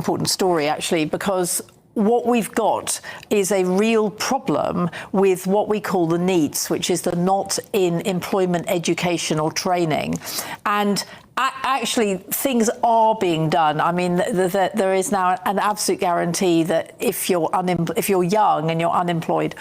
important story, actually, because what we've got is a real problem with what we call the NEETs, which is the not in employment education or training. And actually, things are being done. I mean, there is now an absolute guarantee that if you're young and you're unemployed,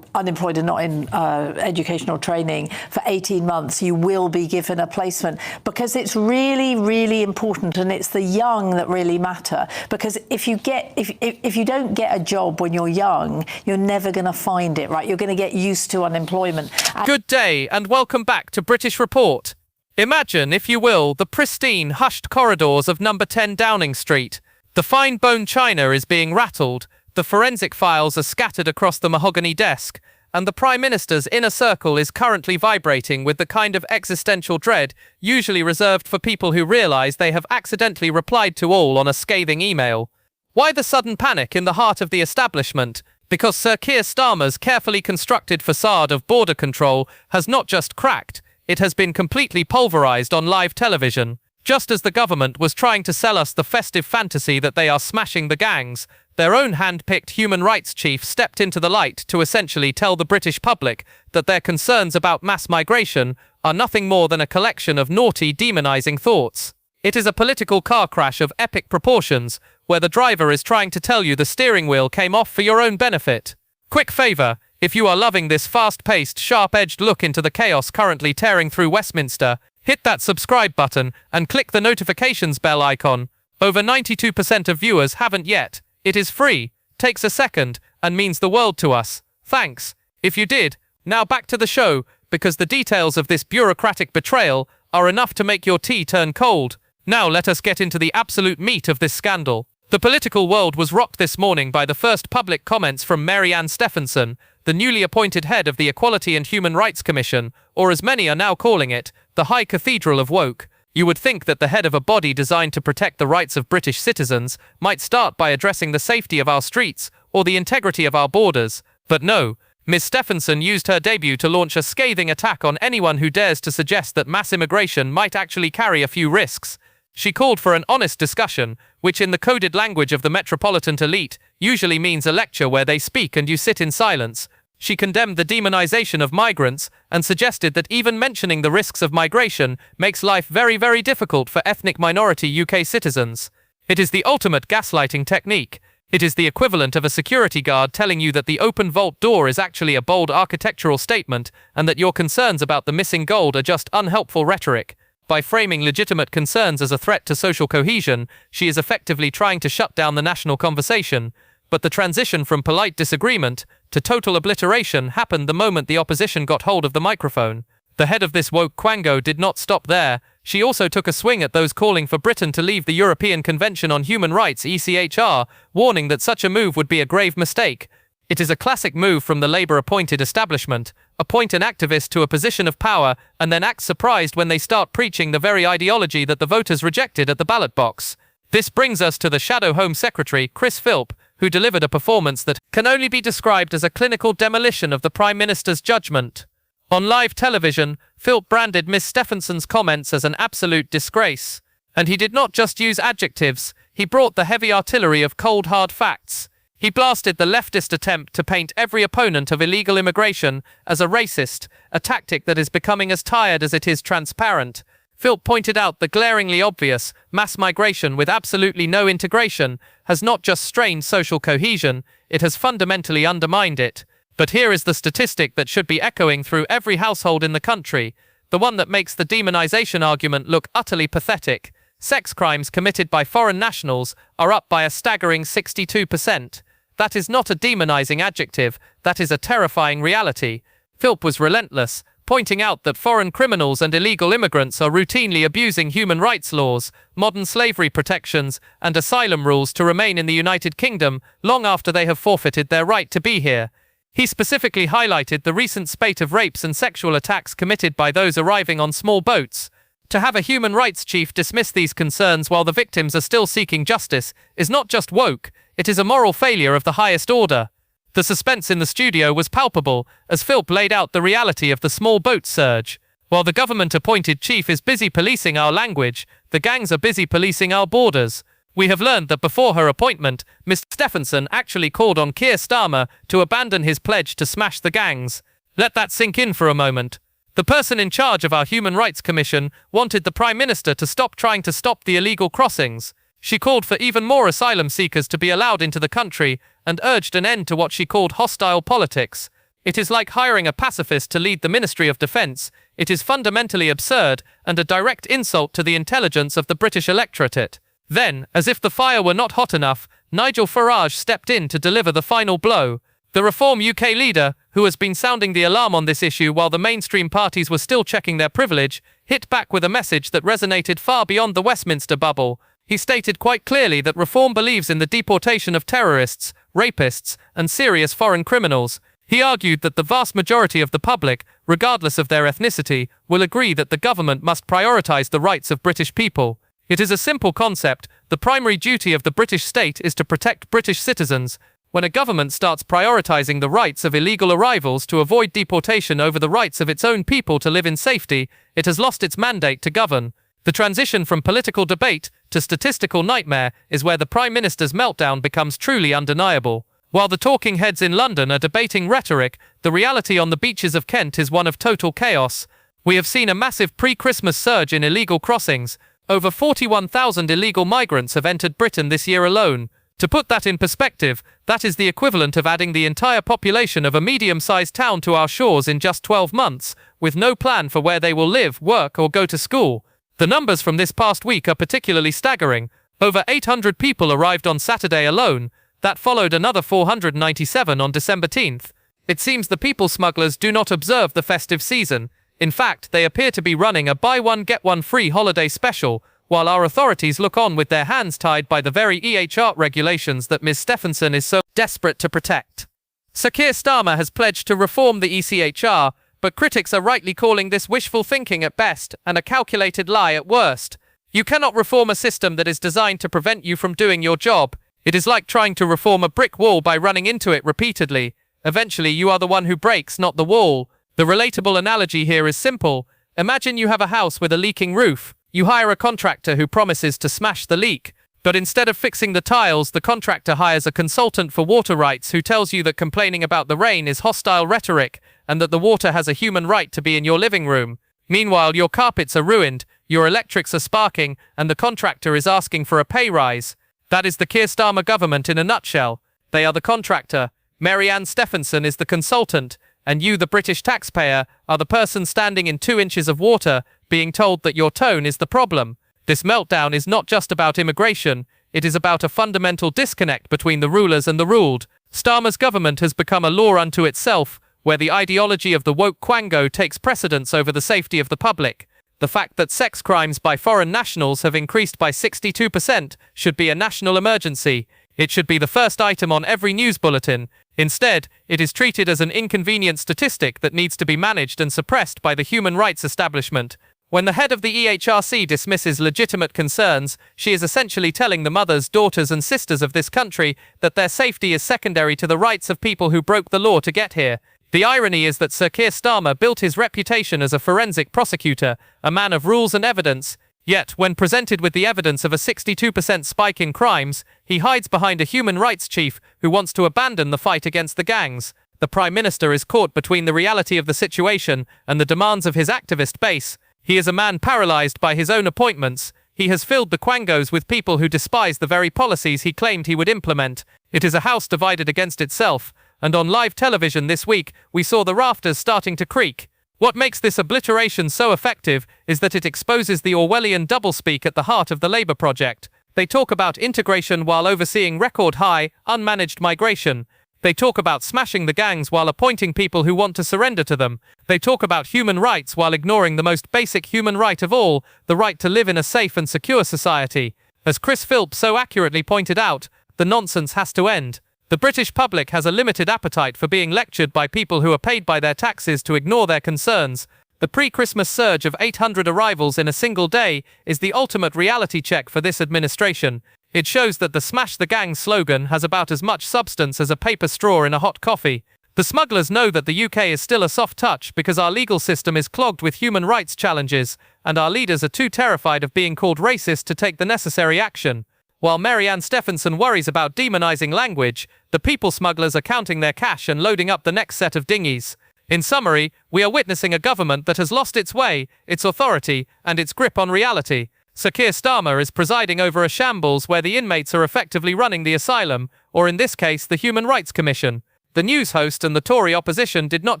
and not in educational training for 18 months, you will be given a placement, because it's really, really important, and it's the young that really matter. Because if you don't get a job when you're young, you're never going to find it, right? You're going to get used to unemployment. Good day, and welcome back to British Report. Imagine, if you will, the pristine, hushed corridors of number 10 Downing Street. The fine bone china is being rattled, the forensic files are scattered across the mahogany desk, and the Prime Minister's inner circle is currently vibrating with the kind of existential dread usually reserved for people who realise they have accidentally replied to all on a scathing email. Why the sudden panic in the heart of the establishment? Because Sir Keir Starmer's carefully constructed facade of border control has not just cracked, it has been completely pulverised on live television. Just as the government was trying to sell us the festive fantasy that they are smashing the gangs, their own hand-picked human rights chief stepped into the light to essentially tell the British public that their concerns about mass migration are nothing more than a collection of naughty, demonising thoughts. It is a political car crash of epic proportions, where the driver is trying to tell you the steering wheel came off for your own benefit. Quick favour, if you are loving this fast-paced, sharp-edged look into the chaos currently tearing through Westminster, hit that subscribe button and click the notifications bell icon. Over 92% of viewers haven't yet. It is free, takes a second, and means the world to us. Thanks. If you did, now back to the show, because the details of this bureaucratic betrayal are enough to make your tea turn cold. Now let us get into the absolute meat of this scandal. The political world was rocked this morning by the first public comments from Mary-Anne Stephenson, the newly appointed head of the Equality and Human Rights Commission, or as many are now calling it, the High Cathedral of Woke. You would think that the head of a body designed to protect the rights of British citizens might start by addressing the safety of our streets or the integrity of our borders. But no, Ms. Stephenson used her debut to launch a scathing attack on anyone who dares to suggest that mass immigration might actually carry a few risks. She called for an honest discussion, which in the coded language of the metropolitan elite usually means a lecture where they speak and you sit in silence. She condemned the demonization of migrants and suggested that even mentioning the risks of migration makes life very, very difficult for ethnic minority UK citizens. It is the ultimate gaslighting technique. It is the equivalent of a security guard telling you that the open vault door is actually a bold architectural statement and that your concerns about the missing gold are just unhelpful rhetoric. By framing legitimate concerns as a threat to social cohesion, she is effectively trying to shut down the national conversation. But the transition from polite disagreement to total obliteration happened the moment the opposition got hold of the microphone. The head of this woke quango did not stop there. She also took a swing at those calling for Britain to leave the European Convention on Human Rights (ECHR), warning that such a move would be a grave mistake. It is a classic move from the Labour-appointed establishment. Appoint an activist to a position of power and then act surprised when they start preaching the very ideology that the voters rejected at the ballot box. This brings us to the Shadow Home Secretary, Chris Philp, who delivered a performance that can only be described as a clinical demolition of the Prime Minister's judgment. On live television, Philp branded Miss Stephenson's comments as an absolute disgrace. And he did not just use adjectives, he brought the heavy artillery of cold hard facts. He blasted the leftist attempt to paint every opponent of illegal immigration as a racist, a tactic that is becoming as tired as it is transparent. Philp pointed out the glaringly obvious mass migration with absolutely no integration has not just strained social cohesion, it has fundamentally undermined it. But here is the statistic that should be echoing through every household in the country, the one that makes the demonization argument look utterly pathetic. Sex crimes committed by foreign nationals are up by a staggering 62%. That is not a demonizing adjective, that is a terrifying reality. Philp was relentless, pointing out that foreign criminals and illegal immigrants are routinely abusing human rights laws, modern slavery protections, and asylum rules to remain in the United Kingdom long after they have forfeited their right to be here. He specifically highlighted the recent spate of rapes and sexual attacks committed by those arriving on small boats. To have a human rights chief dismiss these concerns while the victims are still seeking justice is not just woke, it is a moral failure of the highest order. The suspense in the studio was palpable as Philp laid out the reality of the small boat surge. While the government-appointed chief is busy policing our language, the gangs are busy policing our borders. We have learned that before her appointment, Ms. Stephenson actually called on Keir Starmer to abandon his pledge to smash the gangs. Let that sink in for a moment. The person in charge of our Human Rights Commission wanted the Prime Minister to stop trying to stop the illegal crossings. She called for even more asylum seekers to be allowed into the country and urged an end to what she called hostile politics. It is like hiring a pacifist to lead the Ministry of Defence. It is fundamentally absurd and a direct insult to the intelligence of the British electorate. Then, as if the fire were not hot enough, Nigel Farage stepped in to deliver the final blow. The Reform UK leader, who has been sounding the alarm on this issue while the mainstream parties were still checking their privilege, hit back with a message that resonated far beyond the Westminster bubble. He stated quite clearly that Reform believes in the deportation of terrorists, rapists, and serious foreign criminals. He argued that the vast majority of the public, regardless of their ethnicity, will agree that the government must prioritise the rights of British people. It is a simple concept. The primary duty of the British state is to protect British citizens. When a government starts prioritising the rights of illegal arrivals to avoid deportation over the rights of its own people to live in safety, it has lost its mandate to govern. The transition from political debate to statistical nightmare is where the Prime Minister's meltdown becomes truly undeniable. While the talking heads in London are debating rhetoric, the reality on the beaches of Kent is one of total chaos. We have seen a massive pre-Christmas surge in illegal crossings. Over 41,000 illegal migrants have entered Britain this year alone. To put that in perspective, that is the equivalent of adding the entire population of a medium-sized town to our shores in just 12 months, with no plan for where they will live, work, or go to school. The numbers from this past week are particularly staggering. Over 800 people arrived on Saturday alone. That followed another 497 on December 10th. It seems the people smugglers do not observe the festive season. In fact, they appear to be running a buy one get one free holiday special, while our authorities look on with their hands tied by the very EHR regulations that Ms. Stephenson is so desperate to protect. Sir Keir Starmer has pledged to reform the ECHR, but critics are rightly calling this wishful thinking at best and a calculated lie at worst. You cannot reform a system that is designed to prevent you from doing your job. It is like trying to reform a brick wall by running into it repeatedly. Eventually, you are the one who breaks, not the wall. The relatable analogy here is simple. Imagine you have a house with a leaking roof. You hire a contractor who promises to smash the leak. But instead of fixing the tiles, the contractor hires a consultant for water rights who tells you that complaining about the rain is hostile rhetoric and that the water has a human right to be in your living room. Meanwhile, your carpets are ruined, your electrics are sparking, and the contractor is asking for a pay rise. That is the Keir Starmer government in a nutshell. They are the contractor, Mary Ann Stephenson is the consultant, and you, the British taxpayer, are the person standing in 2 inches of water, being told that your tone is the problem. This meltdown is not just about immigration, it is about a fundamental disconnect between the rulers and the ruled. Starmer's government has become a law unto itself, where the ideology of the woke quango takes precedence over the safety of the public. The fact that sex crimes by foreign nationals have increased by 62% should be a national emergency. It should be the first item on every news bulletin. Instead, it is treated as an inconvenient statistic that needs to be managed and suppressed by the human rights establishment. When the head of the EHRC dismisses legitimate concerns, she is essentially telling the mothers, daughters and sisters of this country that their safety is secondary to the rights of people who broke the law to get here. The irony is that Sir Keir Starmer built his reputation as a forensic prosecutor, a man of rules and evidence, yet when presented with the evidence of a 62% spike in crimes, he hides behind a human rights chief who wants to abandon the fight against the gangs. The Prime Minister is caught between the reality of the situation and the demands of his activist base. He is a man paralysed by his own appointments. He has filled the quangos with people who despise the very policies he claimed he would implement. It is a house divided against itself. And on live television this week, we saw the rafters starting to creak. What makes this obliteration so effective is that it exposes the Orwellian doublespeak at the heart of the Labour project. They talk about integration while overseeing record-high, unmanaged migration. They talk about smashing the gangs while appointing people who want to surrender to them. They talk about human rights while ignoring the most basic human right of all, the right to live in a safe and secure society. As Chris Philp so accurately pointed out, the nonsense has to end. The British public has a limited appetite for being lectured by people who are paid by their taxes to ignore their concerns. The pre-Christmas surge of 800 arrivals in a single day is the ultimate reality check for this administration. It shows that the Smash the Gang slogan has about as much substance as a paper straw in a hot coffee. The smugglers know that the UK is still a soft touch because our legal system is clogged with human rights challenges, and our leaders are too terrified of being called racist to take the necessary action. While Marianne Stephenson worries about demonizing language, the people smugglers are counting their cash and loading up the next set of dinghies. In summary, we are witnessing a government that has lost its way, its authority, and its grip on reality. Sir Keir Starmer is presiding over a shambles where the inmates are effectively running the asylum, or in this case, the Human Rights Commission. The news host and the Tory opposition did not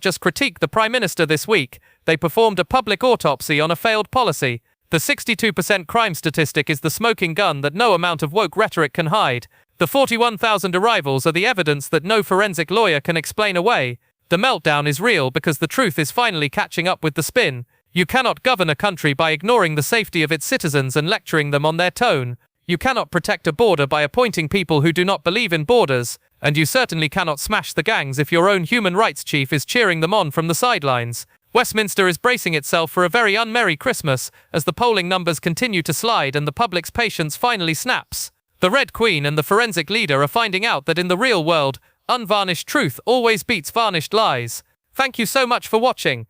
just critique the Prime Minister this week, they performed a public autopsy on a failed policy. The 62% crime statistic is the smoking gun that no amount of woke rhetoric can hide. The 41,000 arrivals are the evidence that no forensic lawyer can explain away. The meltdown is real because the truth is finally catching up with the spin. You cannot govern a country by ignoring the safety of its citizens and lecturing them on their tone. You cannot protect a border by appointing people who do not believe in borders. And you certainly cannot smash the gangs if your own human rights chief is cheering them on from the sidelines. Westminster is bracing itself for a very unmerry Christmas as the polling numbers continue to slide and the public's patience finally snaps. The Red Queen and the forensic leader are finding out that in the real world, unvarnished truth always beats varnished lies. Thank you so much for watching.